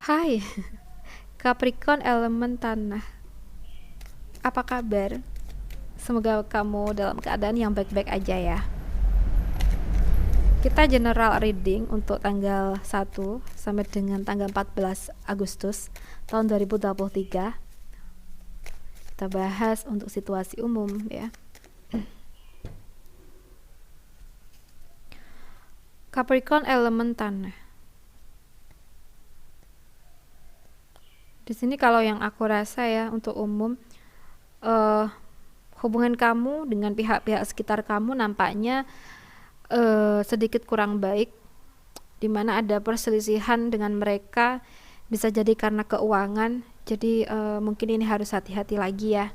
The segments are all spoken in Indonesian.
Hai, Capricorn elemen tanah. Apa kabar? Semoga kamu dalam keadaan yang baik-baik aja ya. Kita general reading untuk tanggal 1 sampai dengan tanggal 14 Agustus tahun 2023. Kita bahas untuk situasi umum ya. Capricorn elemen tanah. Di sini kalau yang aku rasa ya untuk umum, hubungan kamu dengan pihak-pihak sekitar kamu nampaknya sedikit kurang baik, dimana ada perselisihan dengan mereka, bisa jadi karena keuangan. Jadi mungkin ini harus hati-hati lagi ya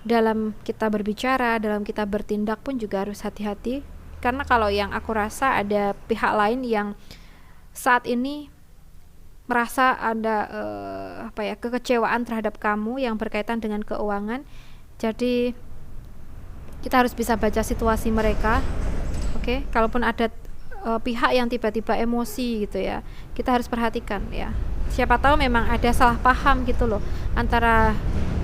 dalam kita berbicara, dalam kita bertindak pun juga harus hati-hati, karena kalau yang aku rasa ada pihak lain yang saat ini merasa ada kekecewaan terhadap kamu yang berkaitan dengan keuangan. Jadi kita harus bisa baca situasi mereka. Oke, kalaupun ada pihak yang tiba-tiba emosi gitu ya, kita harus perhatikan ya. Siapa tahu memang ada salah paham gitu loh antara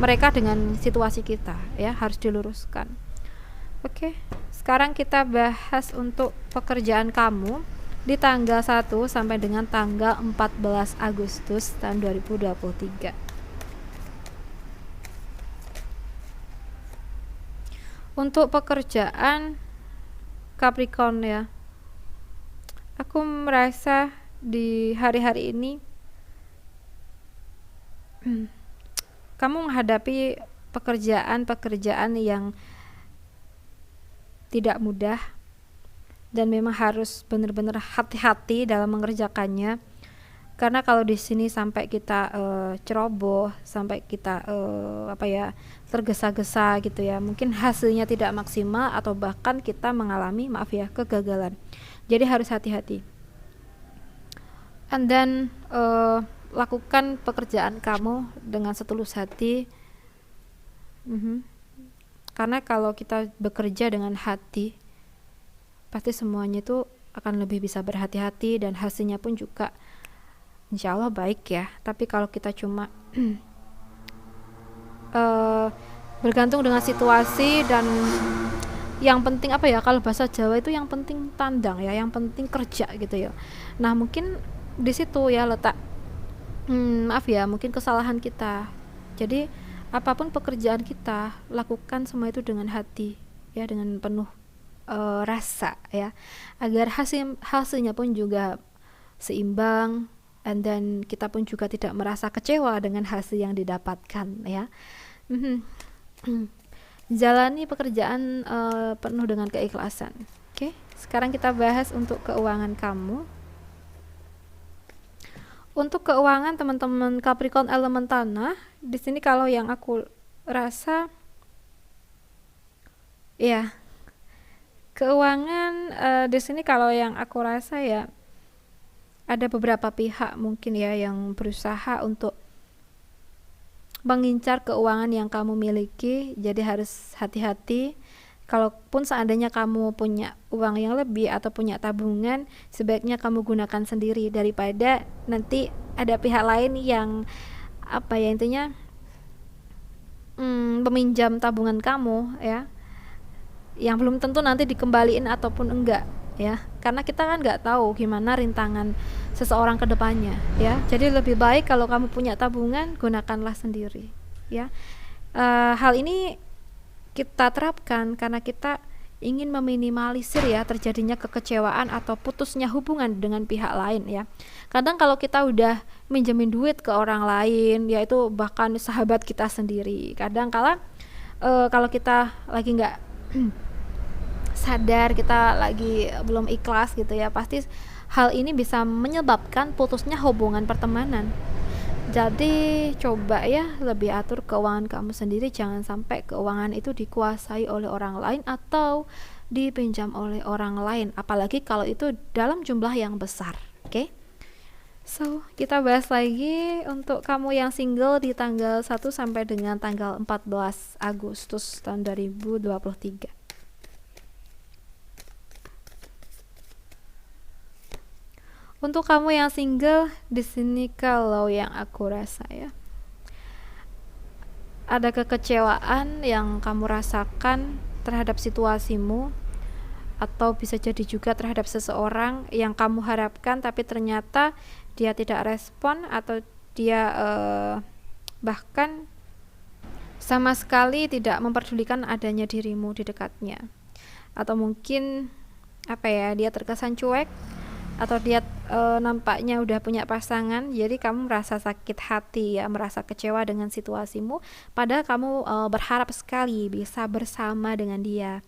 mereka dengan situasi kita ya, harus diluruskan. Oke, sekarang kita bahas untuk pekerjaan kamu di tanggal 1 sampai dengan tanggal 14 Agustus tahun 2023. Untuk pekerjaan Capricorn ya, aku merasa di hari-hari ini kamu menghadapi pekerjaan yang tidak mudah dan memang harus benar-benar hati-hati dalam mengerjakannya. Karena kalau di sini sampai kita ceroboh, sampai kita tergesa-gesa gitu ya, mungkin hasilnya tidak maksimal atau bahkan kita mengalami kegagalan. Jadi harus hati-hati. And then lakukan pekerjaan kamu dengan setulus hati. Karena kalau kita bekerja dengan hati, pasti semuanya itu akan lebih bisa berhati-hati dan hasilnya pun juga insya Allah baik ya. Tapi kalau kita cuma bergantung dengan situasi dan yang penting kalau bahasa Jawa itu yang penting tandang ya, yang penting kerja gitu ya. Nah mungkin di situ ya letak mungkin kesalahan kita. Jadi apapun pekerjaan kita, lakukan semua itu dengan hati ya, dengan penuh rasa ya, agar hasilnya pun juga seimbang, and then kita pun juga tidak merasa kecewa dengan hasil yang didapatkan ya. Jalani pekerjaan penuh dengan keikhlasan. Oke, sekarang kita bahas untuk keuangan kamu. Untuk keuangan teman-teman Capricorn elemen tanah, di sini kalau yang aku rasa ya, keuangan di sini kalau yang aku rasa ya, ada beberapa pihak mungkin ya yang berusaha untuk mengincar keuangan yang kamu miliki. Jadi harus hati-hati. Kalaupun seandainya kamu punya uang yang lebih atau punya tabungan, sebaiknya kamu gunakan sendiri daripada nanti ada pihak lain yang intinya meminjam tabungan kamu ya, yang belum tentu nanti dikembaliin ataupun enggak ya, karena kita kan nggak tahu gimana rintangan seseorang ke depannya ya. Jadi lebih baik kalau kamu punya tabungan, gunakanlah sendiri ya. Hal ini kita terapkan karena kita ingin meminimalisir ya terjadinya kekecewaan atau putusnya hubungan dengan pihak lain ya. Kadang kalau kita udah minjemin duit ke orang lain, yaitu bahkan sahabat kita sendiri, kadang kala kalau kita lagi nggak sadar, kita lagi belum ikhlas gitu ya, pasti hal ini bisa menyebabkan putusnya hubungan pertemanan. Jadi coba ya lebih atur keuangan kamu sendiri, jangan sampai keuangan itu dikuasai oleh orang lain atau dipinjam oleh orang lain, apalagi kalau itu dalam jumlah yang besar. Oke? So, kita bahas lagi untuk kamu yang single di tanggal 1 sampai dengan tanggal 14 Agustus tahun 2023. Untuk kamu yang single di sini, kalau yang aku rasa ya, ada kekecewaan yang kamu rasakan terhadap situasimu, atau bisa jadi juga terhadap seseorang yang kamu harapkan tapi ternyata dia tidak respon, atau dia bahkan sama sekali tidak memperdulikan adanya dirimu di dekatnya. Atau mungkin apa ya, dia terkesan cuek, atau dia nampaknya udah punya pasangan, jadi kamu merasa sakit hati ya, merasa kecewa dengan situasimu, padahal kamu berharap sekali bisa bersama dengan dia,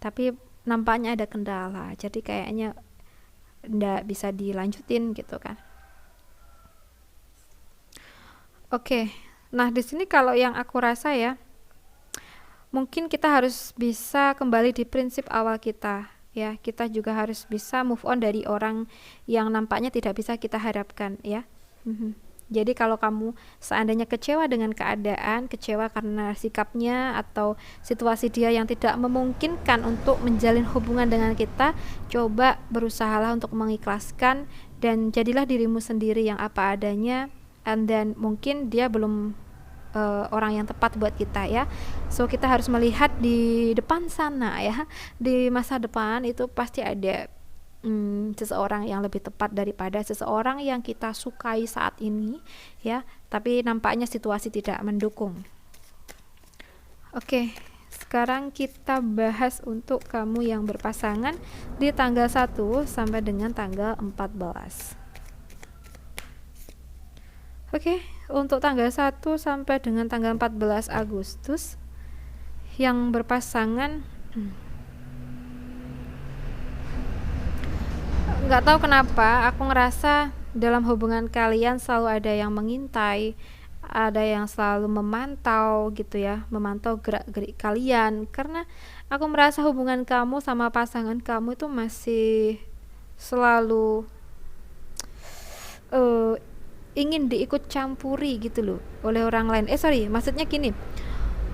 tapi nampaknya ada kendala, jadi kayaknya ndak bisa dilanjutin gitu kan. Oke, nah di sini kalau yang aku rasa ya, mungkin kita harus bisa kembali di prinsip awal kita ya. Kita juga harus bisa move on dari orang yang nampaknya tidak bisa kita harapkan ya. Mhm. Jadi kalau kamu seandainya kecewa dengan keadaan, kecewa karena sikapnya atau situasi dia yang tidak memungkinkan untuk menjalin hubungan dengan kita, coba berusahalah untuk mengikhlaskan dan jadilah dirimu sendiri yang apa adanya, and then mungkin dia belum orang yang tepat buat kita ya. So kita harus melihat di depan sana ya, di masa depan itu pasti ada seseorang yang lebih tepat daripada seseorang yang kita sukai saat ini ya, tapi nampaknya situasi tidak mendukung. Oke, sekarang kita bahas untuk kamu yang berpasangan di tanggal 1 sampai dengan tanggal 14. Oke, untuk tanggal 1 sampai dengan tanggal 14 Agustus yang berpasangan, nggak tahu kenapa aku ngerasa dalam hubungan kalian selalu ada yang mengintai, ada yang selalu memantau gitu ya, memantau gerak-gerik kalian, karena aku merasa hubungan kamu sama pasangan kamu itu masih selalu ingin diikut campuri gitu loh oleh orang lain. Maksudnya gini,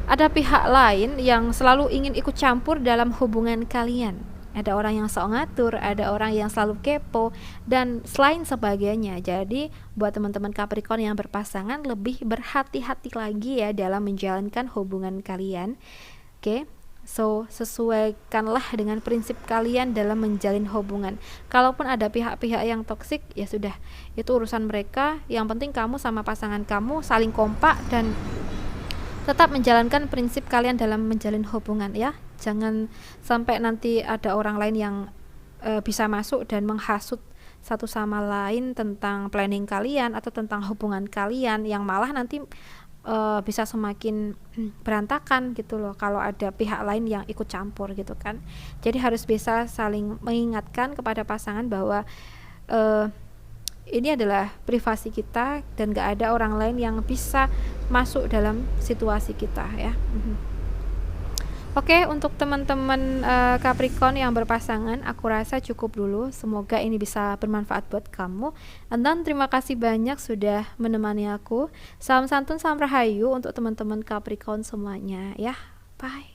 ada pihak lain yang selalu ingin ikut campur dalam hubungan kalian. Ada orang yang sok ngatur, ada orang yang selalu kepo, dan selain sebagainya. Jadi buat teman-teman Capricorn yang berpasangan, lebih berhati-hati lagi ya dalam menjalankan hubungan kalian. Oke, so sesuaikanlah dengan prinsip kalian dalam menjalin hubungan. Kalaupun ada pihak-pihak yang toksik, ya sudah, itu urusan mereka. Yang penting kamu sama pasangan kamu saling kompak dan tetap menjalankan prinsip kalian dalam menjalin hubungan ya. Jangan sampai nanti ada orang lain yang bisa masuk dan menghasut satu sama lain tentang planning kalian atau tentang hubungan kalian, yang malah nanti bisa semakin berantakan gitu loh kalau ada pihak lain yang ikut campur gitu kan. Jadi harus bisa saling mengingatkan kepada pasangan bahwa ini adalah privasi kita dan gak ada orang lain yang bisa masuk dalam situasi kita ya. Oke, untuk teman-teman Capricorn yang berpasangan, aku rasa cukup dulu. Semoga ini bisa bermanfaat buat kamu. Dan terima kasih banyak sudah menemani aku. Salam santun, salam rahayu untuk teman-teman Capricorn semuanya ya. Bye.